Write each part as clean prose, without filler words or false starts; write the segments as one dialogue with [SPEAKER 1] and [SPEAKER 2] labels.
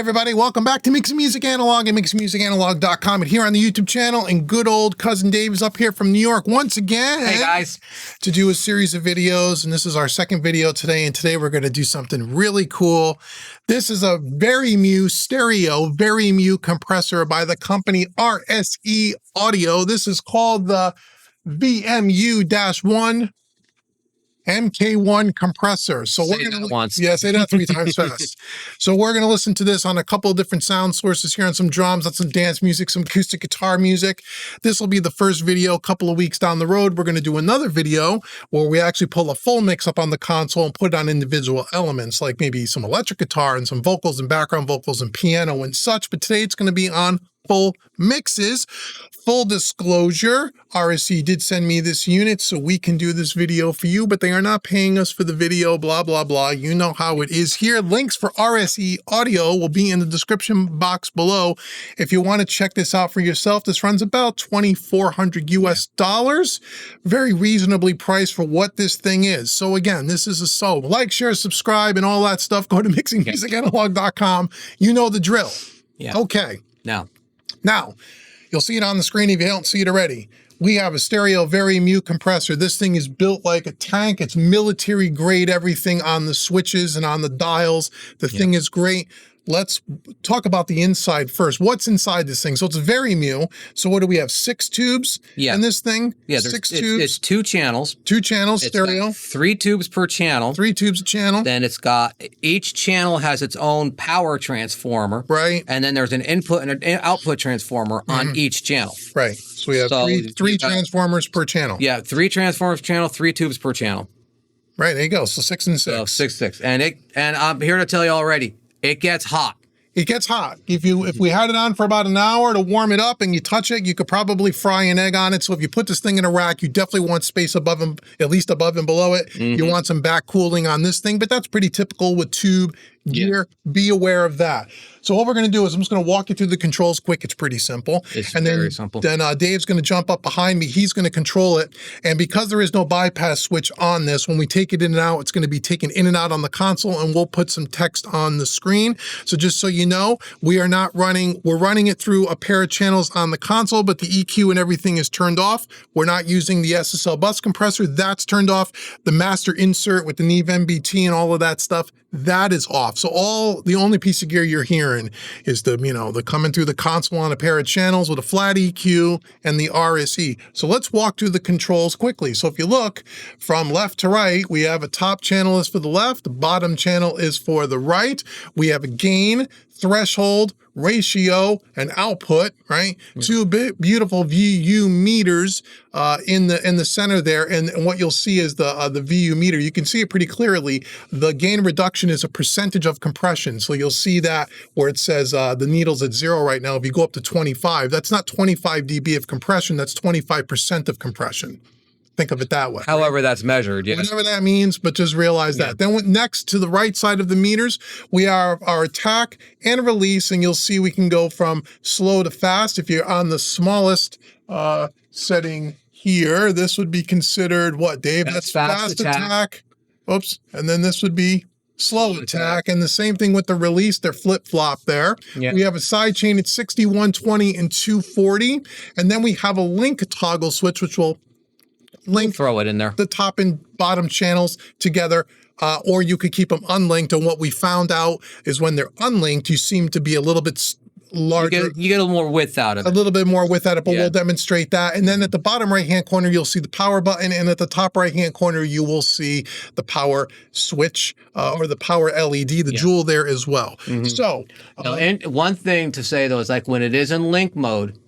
[SPEAKER 1] everybody, welcome back to Mix Music Analog and mixmusicanalog.com, and here on the YouTube channel. And good old cousin Dave is up here from New York once again.
[SPEAKER 2] Hey guys,
[SPEAKER 1] to do a series of videos, and this is our second video today. And today we're going to do something really cool. This is a Vari-Mu stereo Vari-Mu compressor by the company RSE Audio. This is called the VMU-1 MK1 compressor. So
[SPEAKER 2] say
[SPEAKER 1] we're going
[SPEAKER 2] to
[SPEAKER 1] say that 3 times fast. So we're going to listen to this on a couple of different sound sources here, on some drums, on some dance music, some acoustic guitar music. This will be the first video. A couple of weeks down the road, we're going to do another video where we actually pull a full mix up on the console and put it on individual elements, like maybe some electric guitar and some vocals and background vocals and piano and such. But today it's going to be on full mixes. Full disclosure, RSE did send me this unit so we can do this video for you, but they are not paying us for the video, blah, blah, blah. You know how it is here. Links for RSE Audio will be in the description box below. If you want to check this out for yourself, this runs about $2,400 US. Very reasonably priced for what this thing is. So again, this is a like, share, subscribe, and all that stuff. Go to mixmusicanalog.com. You know the drill.
[SPEAKER 2] Yeah.
[SPEAKER 1] Okay.
[SPEAKER 2] Now,
[SPEAKER 1] you'll see it on the screen if you don't see it already. We have a stereo Vari-Mu compressor. This thing is built like a tank. It's military grade, everything on the switches and on the dials. The thing is great. Let's talk about the inside first. What's inside this thing? So it's Vari-Mu. So what do we have? 6 tubes in this thing?
[SPEAKER 2] Yeah,
[SPEAKER 1] 6 tubes.
[SPEAKER 2] It's 2 channels.
[SPEAKER 1] 2 channels,
[SPEAKER 2] It's
[SPEAKER 1] stereo.
[SPEAKER 2] got 3 tubes per channel.
[SPEAKER 1] 3 tubes a channel.
[SPEAKER 2] Then it's got, each channel has its own power transformer.
[SPEAKER 1] Right.
[SPEAKER 2] And then there's an input and an output transformer on each channel.
[SPEAKER 1] Right. So we have three transformers per channel.
[SPEAKER 2] Yeah, 3 transformers per channel, 3 tubes per channel.
[SPEAKER 1] Right, there you go. So 6 and 6.
[SPEAKER 2] So 6. And I'm here to tell you already, it gets hot.
[SPEAKER 1] It gets hot. If we had it on for about an hour to warm it up and you touch it, you could probably fry an egg on it. So if you put this thing in a rack, you definitely want space above and at least above and below it. You want some back cooling on this thing, but that's pretty typical with tube gear. Be aware of that. So what we're going to do is I'm just going to walk you through the controls quick. It's pretty simple.
[SPEAKER 2] It's very simple.
[SPEAKER 1] Then Dave's going to jump up behind me. He's going to control it. And because there is no bypass switch on this, when we take it in and out, it's going to be taken in and out on the console, and we'll put some text on the screen. So just so you know, we're running it through a pair of channels on the console, but the EQ and everything is turned off. We're not using the SSL bus compressor. That's turned off. The master insert with the Neve MBT and all of that stuff, that is off. So the only piece of gear you're hearing is the coming through the console on a pair of channels with a flat EQ and the RSE. So let's walk through the controls quickly. So if you look from left to right, we have a top channel is for the left, the bottom channel is for the right. We have a gain, threshold, ratio, and output, right? 2 beautiful VU meters in the center there, and what you'll see is the VU meter. You can see it pretty clearly. The gain reduction is a percentage of compression, so you'll see that where it says the needle's at 0 right now. If you go up to 25, that's not 25 dB of compression, that's 25% of compression. Think of it that way.
[SPEAKER 2] However that's measured, yeah.
[SPEAKER 1] Whatever that means, but just realize that. Then next to the right side of the meters, we have our attack and release, and you'll see we can go from slow to fast. If you're on the smallest setting here, this would be considered what, Dave? That's fast attack. Oops. And then this would be slow attack. And the same thing with the release, they're flip-flop there. We have a side chain at 60, 120, and 240. And then we have a link toggle switch, which will
[SPEAKER 2] throw it in there,
[SPEAKER 1] the top and bottom channels together, or you could keep them unlinked. And what we found out is when they're unlinked, you seem to be a little bit larger.
[SPEAKER 2] You get a little more width out of it.
[SPEAKER 1] A little bit more width out of it, but we'll demonstrate that. And then at the bottom right-hand corner, you'll see the power button, and at the top right-hand corner, you will see the power switch or the power LED, the jewel there as well. So,
[SPEAKER 2] and one thing to say though is, like, when it is in link mode,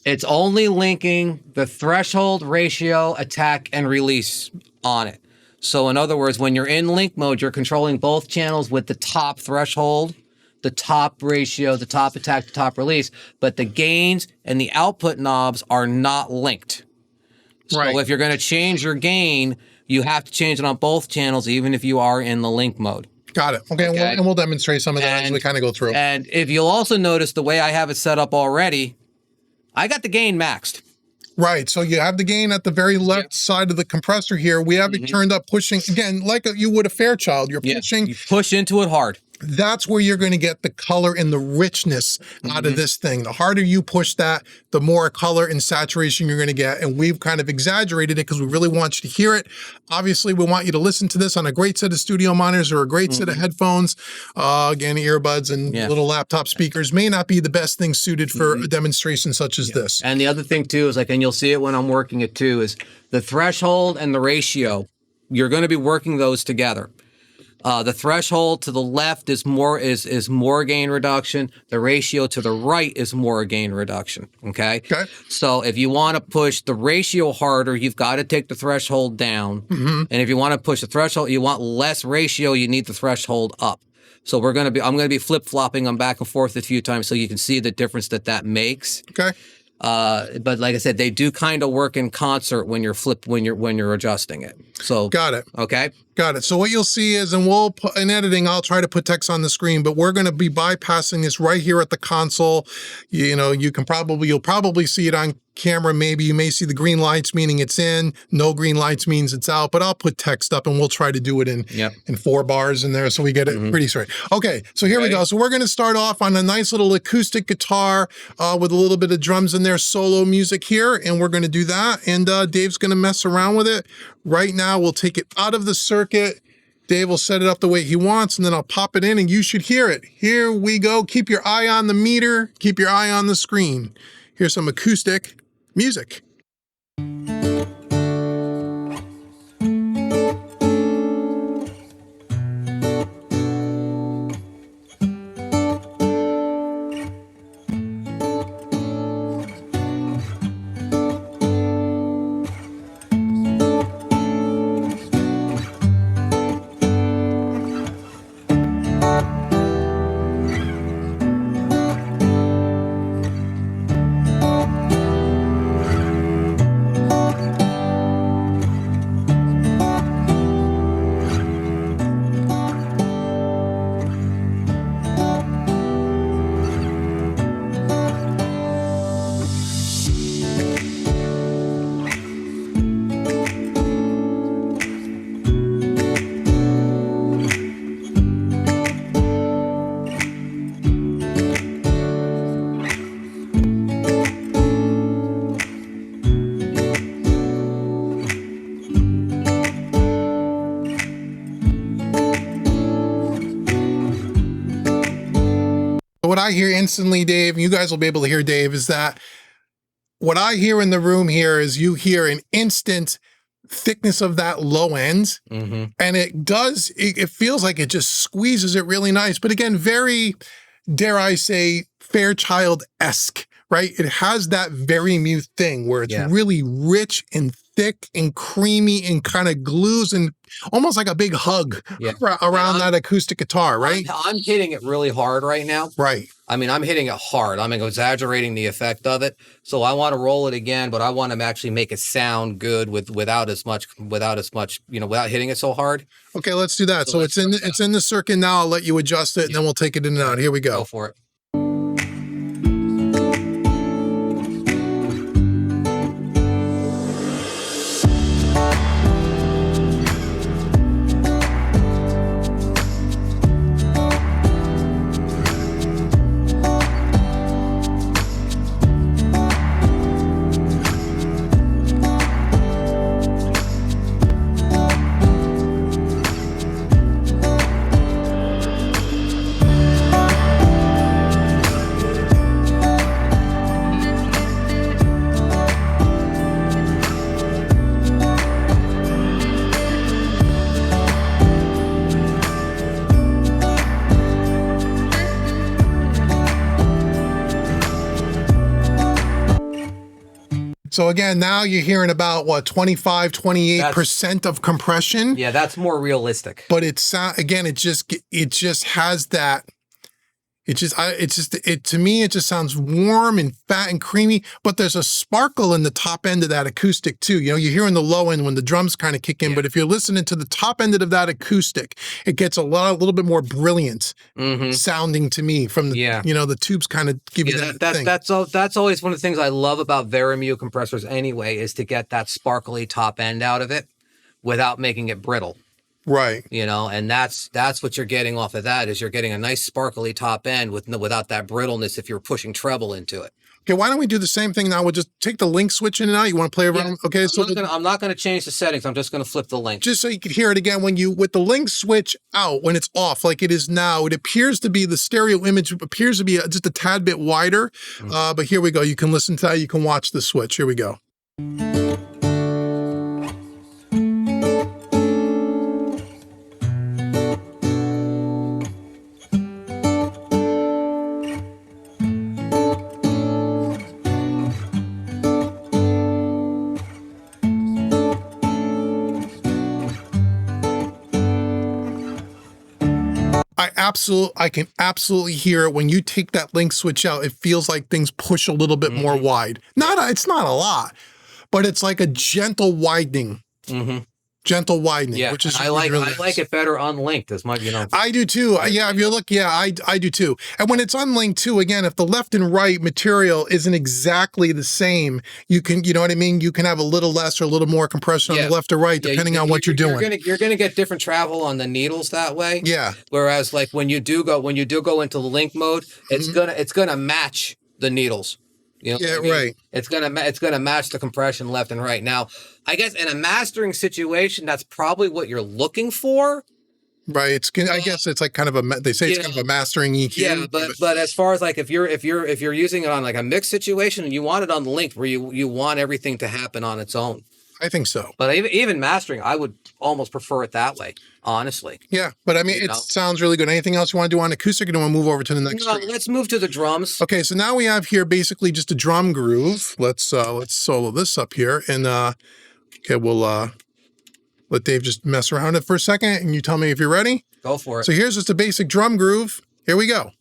[SPEAKER 2] it's only linking the threshold, ratio, attack, and release on it. So in other words, when you're in link mode, you're controlling both channels with the top threshold, the top ratio, the top attack, the top release, but the gains and the output knobs are not linked. So if you're going to change your gain, you have to change it on both channels, even if you are in the link mode.
[SPEAKER 1] Got it. Okay. And we'll demonstrate some of that as we kind of go through.
[SPEAKER 2] And if you'll also notice the way I have it set up already, I got the gain maxed.
[SPEAKER 1] Right. So you have the gain at the very left side of the compressor here. We have it turned up, pushing, again, like you would a Fairchild. You're pushing.
[SPEAKER 2] You push into it hard.
[SPEAKER 1] That's where you're going to get the color and the richness out of this thing. The harder you push that, the more color and saturation you're going to get. And we've kind of exaggerated it because we really want you to hear it. Obviously, we want you to listen to this on a great set of studio monitors or a great set of headphones. Again, earbuds and little laptop speakers may not be the best thing suited for a demonstration such as this.
[SPEAKER 2] And the other thing too is like, and you'll see it when I'm working it too, is the threshold and the ratio. You're going to be working those together. The threshold to the left is more gain reduction. The ratio to the right is more gain reduction. Okay. So if you want to push the ratio harder, you've got to take the threshold down. And if you want to push the threshold, you want less ratio, you need the threshold up. So I'm going to be flip-flopping them back and forth a few times so you can see the difference that makes. But like I said, they do kind of work in concert when you're adjusting it. So
[SPEAKER 1] got it.
[SPEAKER 2] Okay.
[SPEAKER 1] Got it. So what you'll see is, and in editing, I'll try to put text on the screen, but we're going to be bypassing this right here at the console. You'll probably see it on camera. Maybe you may see the green lights, meaning it's in. No green lights means it's out. But I'll put text up, and we'll try to do it in 4 bars in there, so we get it pretty straight. Okay, so here we go. So we're going to start off on a nice little acoustic guitar with a little bit of drums in there, solo music here, and we're going to do that. And Dave's going to mess around with it. Right now, we'll take it out of the circuit. Dave will set it up the way he wants, and then I'll pop it in, and you should hear it. Here we go. Keep your eye on the meter. Keep your eye on the screen. Here's some acoustic music. What I hear instantly, Dave, and you guys will be able to hear Dave, is that what I hear in the room here is you hear an instant thickness of that low end. And it feels like it just squeezes it really nice. But again, very, dare I say, Fairchild-esque, right? It has that Vari-Mu thing where it's really rich and thick and creamy and kind of glues and almost like a big hug around that acoustic guitar, right?
[SPEAKER 2] I'm hitting it really hard right now.
[SPEAKER 1] Right.
[SPEAKER 2] I mean, I'm hitting it hard. I'm exaggerating the effect of it. So I want to roll it again, but I want to actually make it sound good without hitting it so hard. Okay,
[SPEAKER 1] let's do that. So it's in the circuit now. I'll let you adjust it, and then we'll take it in and out. Here we go.
[SPEAKER 2] Go for it.
[SPEAKER 1] So again, now you're hearing about what, 25, 28% of compression.
[SPEAKER 2] Yeah, that's more realistic.
[SPEAKER 1] But it's again, it just has that. To me, it just sounds warm and fat and creamy, but there's a sparkle in the top end of that acoustic too. You know, you're hearing the low end when the drums kind of kick in, but if you're listening to the top end of that acoustic, it gets a little bit more brilliant sounding to me from the, the tubes kind of give you that thing.
[SPEAKER 2] That's always one of the things I love about Vari-Mu compressors anyway, is to get that sparkly top end out of it without making it brittle.
[SPEAKER 1] Right.
[SPEAKER 2] You know, and that's what you're getting off of that, is you're getting a nice sparkly top end without that brittleness if you're pushing treble into it.
[SPEAKER 1] Okay, why don't we do the same thing now? We'll just take the link switch in and out. You want to play around?
[SPEAKER 2] Yeah,
[SPEAKER 1] Okay,
[SPEAKER 2] I'm not gonna change the settings. I'm just gonna flip the link.
[SPEAKER 1] Just so you can hear it again, with the link switch out, when it's off, like it is now, it appears to be, the stereo image appears to be just a tad bit wider. But here we go. You can listen to that. You can watch the switch. Here we go. I can absolutely hear it when you take that link switch out. It feels like things push a little bit more wide. It's not a lot, but it's like a gentle widening. Gentle widening,
[SPEAKER 2] Yeah,
[SPEAKER 1] which is
[SPEAKER 2] I like
[SPEAKER 1] really
[SPEAKER 2] I like it better unlinked, as much, you know.
[SPEAKER 1] I do too. Yeah, if you look, I do too. And when it's unlinked too, again, if the left and right material isn't exactly the same, you can, you know what I mean? You can have a little less or a little more compression on the left or right, depending on what you're doing.
[SPEAKER 2] You're gonna get different travel on the needles that way.
[SPEAKER 1] Yeah.
[SPEAKER 2] Whereas like when you do go into the link mode, it's gonna match the needles. You know,
[SPEAKER 1] Yeah,
[SPEAKER 2] what I mean?
[SPEAKER 1] right.
[SPEAKER 2] It's gonna match the compression left and right. Now, I guess in a mastering situation, that's probably what you're looking for.
[SPEAKER 1] Right. I guess it's like kind of they say it's kind of a mastering EQ.
[SPEAKER 2] Yeah, but as far as like if you're using it on like a mixed situation and you want it unlinked, where you want everything to happen on its own.
[SPEAKER 1] I think so.
[SPEAKER 2] But even mastering, I would almost prefer it that way, honestly.
[SPEAKER 1] Yeah, but I mean, sounds really good. Anything else you want to do on acoustic, or do you want to move over to the next screen?
[SPEAKER 2] Let's move to the drums.
[SPEAKER 1] Okay, so now we have here basically just a drum groove. Let's solo this up here, and okay, we'll let Dave just mess around it for a second, and you tell me if you're ready.
[SPEAKER 2] Go for it.
[SPEAKER 1] So here's just a basic drum groove. Here we go.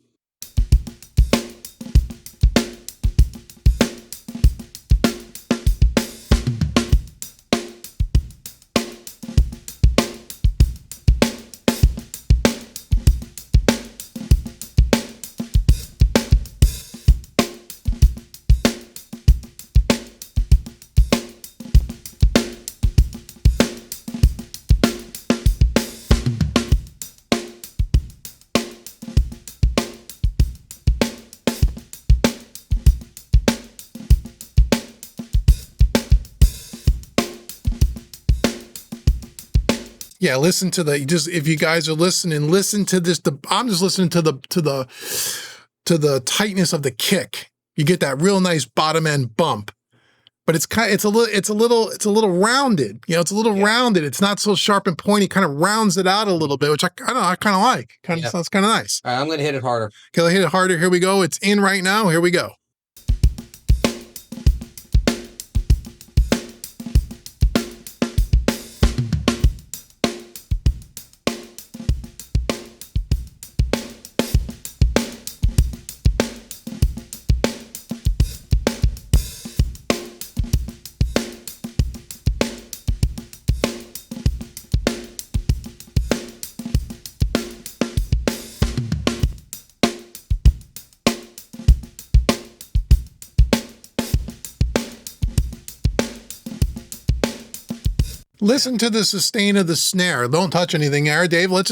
[SPEAKER 1] Yeah, listen to if you guys are listening, listen to this. I'm just listening to the tightness of the kick. You get that real nice bottom end bump, but it's a little rounded. You know, it's a little rounded. It's not so sharp and pointy. Kind of rounds it out a little bit, which I kind of like. Sounds kind of nice.
[SPEAKER 2] All right, I'm gonna hit it harder.
[SPEAKER 1] Okay, I'll hit it harder. Here we go. It's in right now. Here we go. Listen to the sustain of the snare. Don't touch anything there, Dave. Let's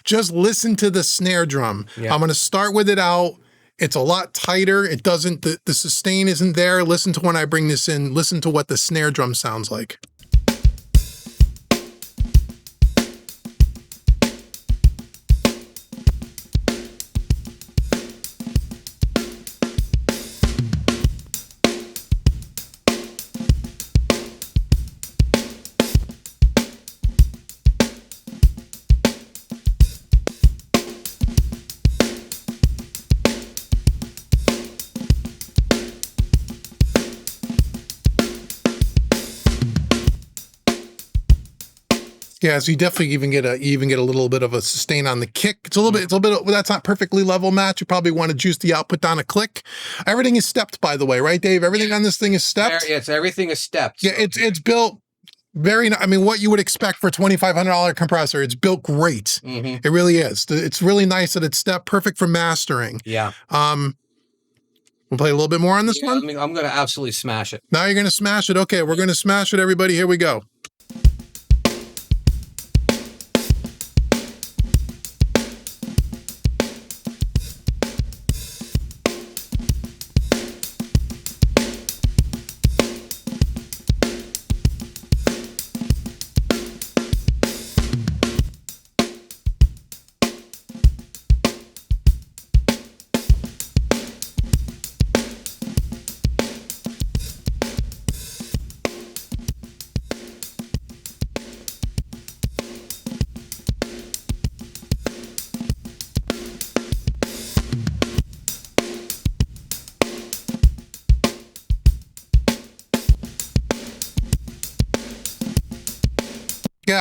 [SPEAKER 1] just listen to the snare drum. Yeah. I'm going to start with it out. It's a lot tighter. It doesn't, the sustain isn't there. Listen to when I bring this in. Listen to what the snare drum sounds like. Yeah, so you definitely even get a little bit of a sustain on the kick. It's a little bit. That's not perfectly level match. You probably want to juice the output down a click. Everything is stepped, by the way, right, Dave? Everything on this thing is stepped.
[SPEAKER 2] Yes, everything is stepped.
[SPEAKER 1] Yeah, it's built very. I mean, what you would expect for a $2,500 compressor. It's built great. It really is. It's really nice that it's stepped, perfect for mastering.
[SPEAKER 2] Yeah.
[SPEAKER 1] We'll play a little bit more on this one.
[SPEAKER 2] I mean, I'm going to absolutely smash it.
[SPEAKER 1] Now you're going to smash it. Okay, we're going to smash it, everybody. Here we go.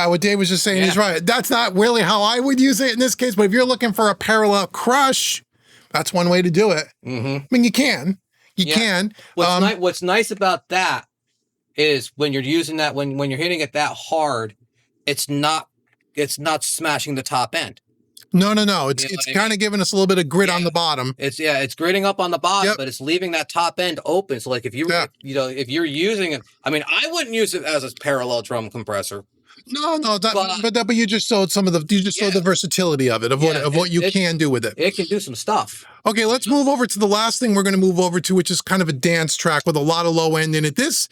[SPEAKER 1] Yeah, what Dave was just saying, he's right. That's not really how I would use it in this case, but if you're looking for a parallel crush, that's one way to do it. I mean, you can. You can.
[SPEAKER 2] What's nice about that is when you're using that, when you're hitting it that hard, it's not smashing the top end.
[SPEAKER 1] No. It's kind of giving us a little bit of grit on the bottom.
[SPEAKER 2] It's gritting up on the bottom, but it's leaving that top end open. So like if you if you're using it, I mean, I wouldn't use it as a parallel drum compressor.
[SPEAKER 1] No, but you just showed showed the versatility of it, of what you can do with it.
[SPEAKER 2] It can do some stuff.
[SPEAKER 1] Okay, let's move over to the last thing we're going to move over to, which is kind of a dance track with a lot of low end in it. This,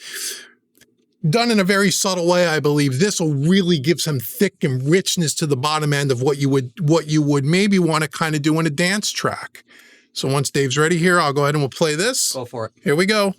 [SPEAKER 1] done in a very subtle way, I believe, this will really give some thick and richness to the bottom end of what you would maybe want to kind of do in a dance track. So once Dave's ready here, I'll go ahead and we'll play this.
[SPEAKER 2] Go for it.
[SPEAKER 1] Here we go.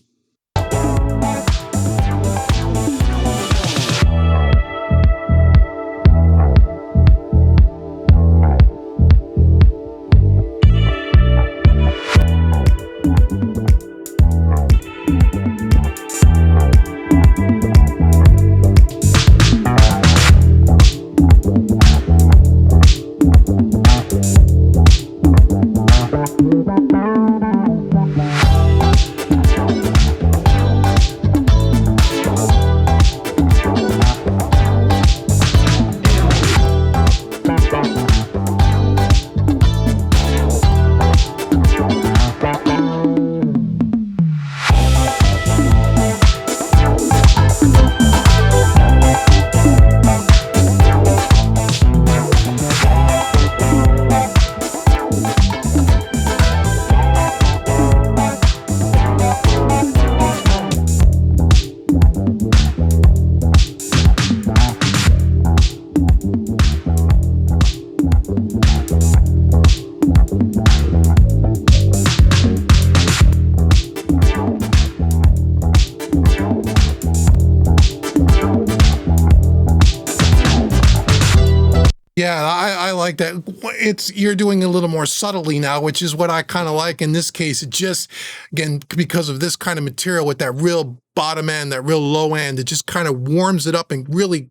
[SPEAKER 1] Yeah, I like that. You're doing a little more subtly now, which is what I kind of like in this case. It just, again, because of this kind of material with that real bottom end, that real low end, it just kind of warms it up and really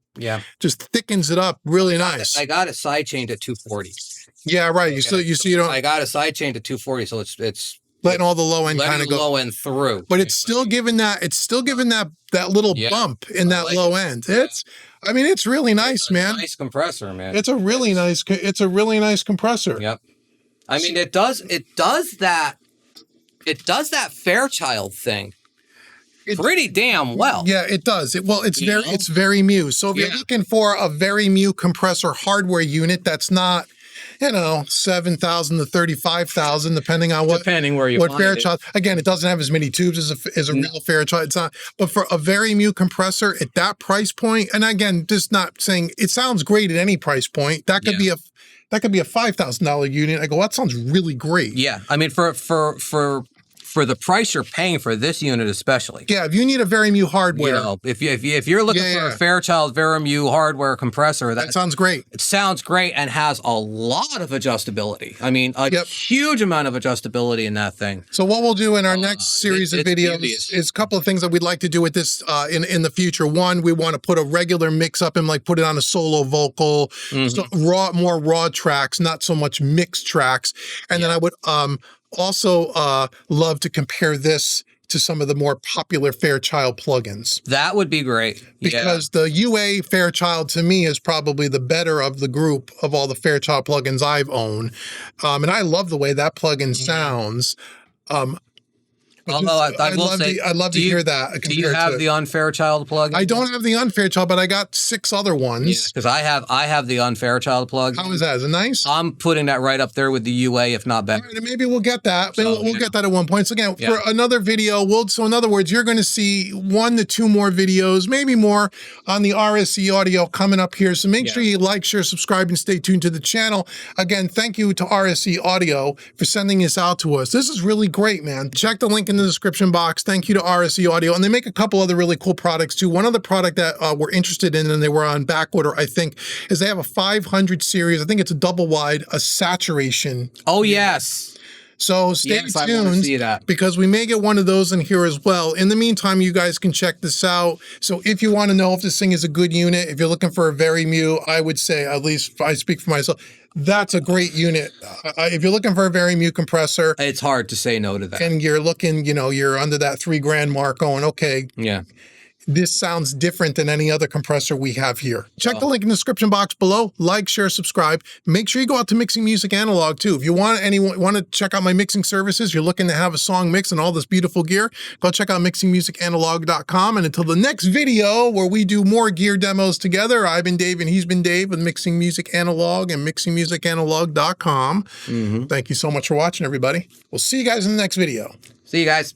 [SPEAKER 1] just thickens it up really nice.
[SPEAKER 2] I got it side chained at 240.
[SPEAKER 1] Yeah, right.
[SPEAKER 2] Okay.
[SPEAKER 1] You don't.
[SPEAKER 2] I got it side chained at 240, so it's
[SPEAKER 1] letting all the low end kind of go
[SPEAKER 2] low end through.
[SPEAKER 1] But it's still giving that little bump in that low end. I mean, it's really nice, man.
[SPEAKER 2] Nice compressor, man.
[SPEAKER 1] It's a really nice compressor.
[SPEAKER 2] Yep. I mean, it does that Fairchild thing pretty damn well.
[SPEAKER 1] Yeah, it does. It's Vari-Mu. So if you're looking for a Vari-Mu compressor hardware unit that's not, 7,000 to 35,000, depending where you find Fairchild. Again, it doesn't have as many tubes as a real Fairchild. It's not, but for a Vari-Mu compressor at that price point, and again, just not saying it sounds great at any price point. That could be a $5,000 unit. I go, that sounds really great.
[SPEAKER 2] Yeah, I mean, for the price you're paying for this unit, especially.
[SPEAKER 1] Yeah, if you need a Vari-Mu hardware,
[SPEAKER 2] if you're looking for a Fairchild Vari-Mu hardware compressor,
[SPEAKER 1] that sounds great.
[SPEAKER 2] It sounds great and has a lot of adjustability. I mean, a huge amount of adjustability in that thing.
[SPEAKER 1] So what we'll do in our next series of videos is a couple of things that we'd like to do with this in the future. One, we want to put a regular mix up and put it on a solo vocal, so more raw tracks, not so much mixed tracks. And then I would also love to compare this to some of the more popular Fairchild plugins.
[SPEAKER 2] That would be great.
[SPEAKER 1] Because the UA Fairchild, to me, is probably the better of the group of all the Fairchild plugins I've owned. And I love the way that plugin sounds.
[SPEAKER 2] Although I'd
[SPEAKER 1] love to hear that.
[SPEAKER 2] Do you have the Unfairchild plugin?
[SPEAKER 1] I don't have the Unfairchild, but I got 6 other ones.
[SPEAKER 2] Yeah, because I have the Unfairchild plugin.
[SPEAKER 1] How is that? Is it nice?
[SPEAKER 2] I'm putting that right up there with the UA, if not better.
[SPEAKER 1] All right, maybe we'll get that. We'll get that at one point. So again, for another video, so in other words, you're going to see 1 to 2 more videos, maybe more, on the RSE audio coming up here. So make sure you like, share, subscribe, and stay tuned to the channel. Again, thank you to RSE Audio for sending this out to us. This is really great, man. Check the link in the description box. Thank you to RSE Audio. And they make a couple other really cool products too. One other product that we're interested in, and they were on back order, I think, is they have a 500 series. I think it's a double wide, a saturation.
[SPEAKER 2] Oh, yes.
[SPEAKER 1] So stay
[SPEAKER 2] Yes, I want to
[SPEAKER 1] tuned
[SPEAKER 2] see that.
[SPEAKER 1] because we may get one of those in here as well. In the meantime, you guys can check this out. So if you want to know if this thing is a good unit, if you're looking for a Vari-Mu, I would say, at least I speak for myself, that's a great unit. If you're looking for a Vari-Mu compressor,
[SPEAKER 2] It's hard to say no to that.
[SPEAKER 1] and you're looking, you know, you're under that $3,000 mark going, okay,
[SPEAKER 2] Yeah.
[SPEAKER 1] this sounds different than any other compressor we have here. Check the link in the description box below. Like, share, subscribe. Make sure you go out to Mixing Music Analog too. If you want to check out my mixing services, you're looking to have a song mix and all this beautiful gear, go check out mixingmusicanalog.com. And until the next video where we do more gear demos together, I've been Dave and he's been Dave with Mixing Music Analog and mixingmusicanalog.com. Thank you so much for watching, everybody. We'll see you guys in the next video.
[SPEAKER 2] See you guys.